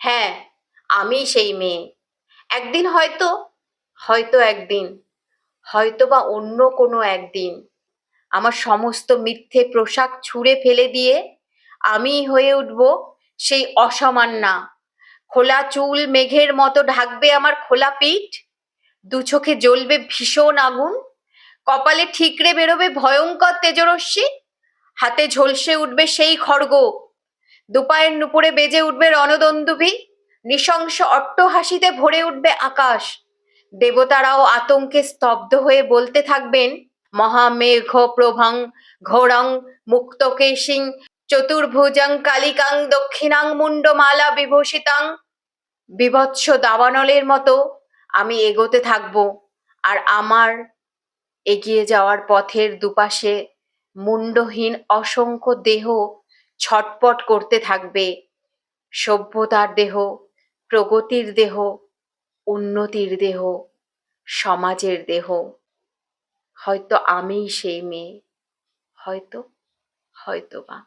হ্যাঁ, আমি সেই মেয়ে। একদিন হয়তো, হয়তো একদিন, হয়তোবা অন্য কোনো একদিন আমার সমস্ত মিথ্যে পোশাক ছুঁড়ে ফেলে দিয়ে আমি হয়ে উঠব সেই অসামান্যা। খোলা চুল মেঘের মতো ঢাকবে আমার খোলা পিঠ, দু চোখে জ্বলবে ভীষণ আগুন, কপালে ঠিকরে বেরোবে ভয়ঙ্কর তেজরশ্মি, হাতে ঝলসে উঠবে সেই খড়গ, দুপায়ের নুপুরে বেজে উঠবে রণদন্দুভি, নৃশংস অট্টহাসিতে ভরে উঠবে আকাশ। দেবতারাও আতঙ্কে স্তব্ধ হয়ে বলতে থাকবেন, মহামেঘ প্রভাং ঘোরং মুক্তকেশিং চতুর্ভুজং কালিকাং দক্ষিণাং মুন্ডমালা বিভূষিতাং। বীভৎস দাবানলের মতো আমি এগোতে থাকবো, আর আমার এগিয়ে যাওয়ার পথের দুপাশে মুন্ডহীন অসংখ্য দেহ ছটপট করতে থাকবে। সভ্যতার দেহ, প্রগতির দেহ, উন্নতির দেহ, সমাজের দেহ। হয়তো আমিই সেই মেয়ে, হয়তো, হয়তো বা।